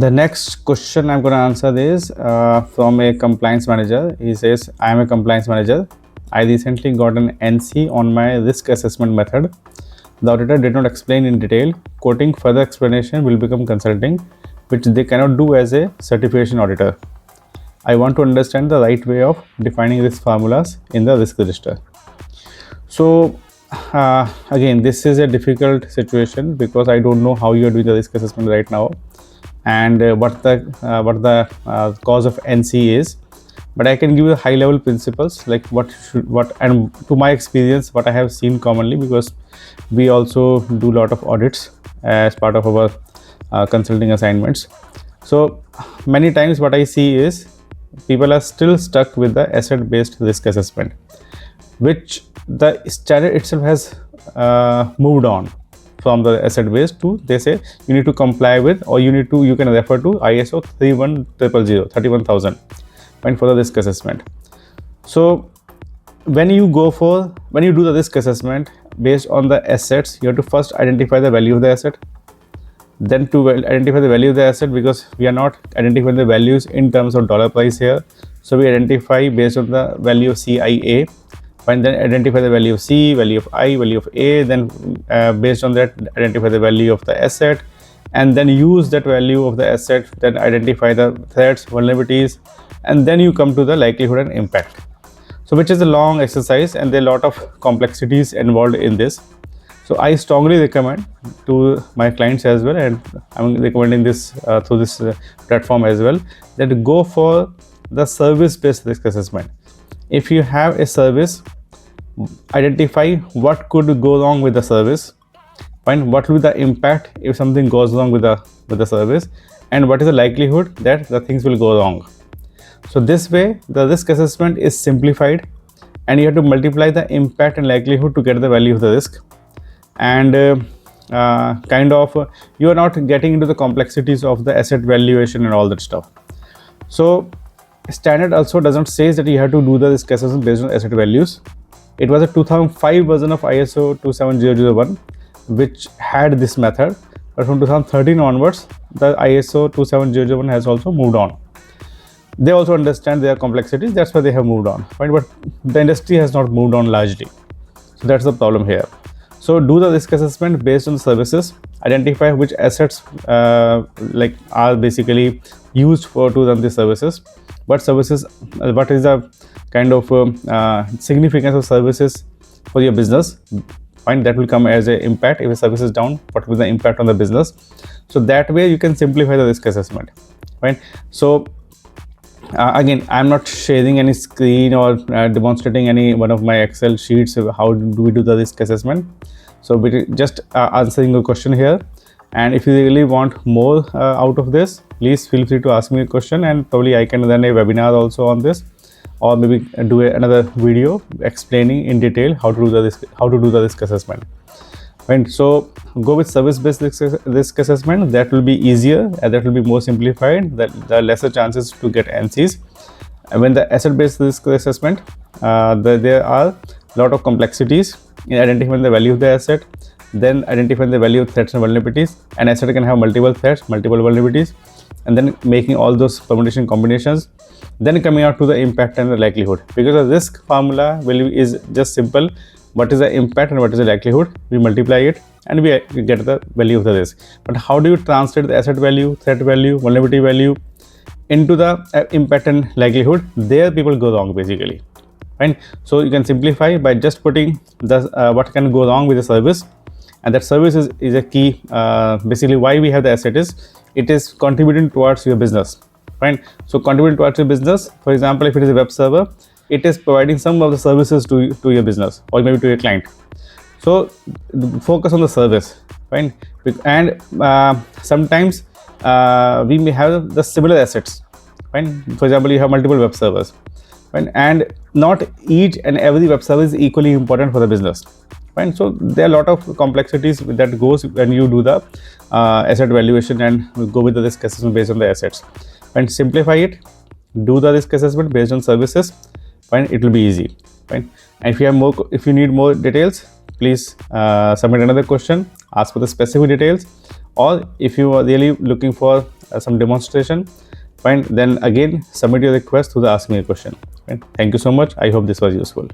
The next question I'm going to answer is from a compliance manager. He says, I am a compliance manager. I recently got an NC on my risk assessment method. The auditor did not explain in detail. Quoting further explanation will become consulting, which they cannot do as a certification auditor. I want to understand the right way of defining risk formulas in the risk register. So again, this is a difficult situation because I don't know how you are doing the risk assessment right now and what the cause of NC is. But I can give you high level principles, like and to my experience, what I have seen commonly, because we also do a lot of audits as part of our consulting assignments. So many times what I see is people are still stuck with the asset based risk assessment, which the standard itself has moved on from the asset based to, they say you need to comply with, or you can refer to ISO 31000 for the risk assessment. So when you do the risk assessment based on the assets, you have to first identify the value of the asset. Then to identify the value of the asset, because we are not identifying the values in terms of dollar price here, so we identify based on the value of CIA, and then identify the value of C, value of I, value of A, then based on that identify the value of the asset, and then use that value of the asset, then identify the threats, vulnerabilities, and then you come to the likelihood and impact. So which is a long exercise, and there are a lot of complexities involved in this. So I strongly recommend to my clients as well, and I'm recommending this through this platform as well, that go for the service based risk assessment. If you have a service, identify what could go wrong with the service, find what will be the impact if something goes wrong with the service, and what is the likelihood that the things will go wrong. So this way the risk assessment is simplified, and you have to multiply the impact and likelihood to get the value of the risk. And you are not getting into the complexities of the asset valuation and all that stuff. So standard also doesn't say that you have to do the risk assessment based on asset values. It was a 2005 version of ISO 27001 which had this method, but from 2013 onwards the ISO 27001 has also moved on. They also understand their complexities, that's why they have moved on, right? But the industry has not moved on largely, so that's the problem here. So do the risk assessment based on services, identify which assets are basically used to run the services, what is the kind of significance of services for your business, fine, that will come as an impact. If a service is down, what will be the impact on the business? So that way you can simplify the risk assessment, right? So again, I'm not sharing any screen or demonstrating any one of my Excel sheets of how do we do the risk assessment. So we just answering a question here, and if you really want more out of this, please feel free to ask me a question, and probably I can run a webinar also on this, or maybe do another video explaining in detail how to do the risk assessment. Right, so go with service-based risk assessment. That will be easier, and that will be more simplified. That there are lesser chances to get NCs. And when the asset-based risk assessment, there are a lot of complexities in identifying the value of the asset, then identifying the value of threats and vulnerabilities. An asset can have multiple threats, multiple vulnerabilities, and then making all those permutation combinations, then coming out to the impact and the likelihood. Because the risk formula is just simple. What is the impact and what is the likelihood? We multiply it and we get the value of the risk. But how do you translate the asset value, threat value, vulnerability value into the impact and likelihood? There people go wrong basically. Right? So you can simplify by just putting the what can go wrong with the service, and that service is a key. Basically, why we have the asset is it is contributing towards your business. Right? So contributing towards your business. For example, if it is a web server, it is providing some of the services to your business or maybe to your client. So focus on the service, right? And sometimes we may have the similar assets, right? For example, you have multiple web servers, right? And not each and every web server is equally important for the business, right? So there are a lot of complexities that goes when you do the asset valuation and go with the risk assessment based on the assets. And simplify it, do the risk assessment based on services. Fine, it will be easy. Fine, and if you need more details, please submit another question, ask for the specific details, or if you are really looking for some demonstration, fine, then again submit your request through the ask me a question. Right? Thank you so much. I hope this was useful.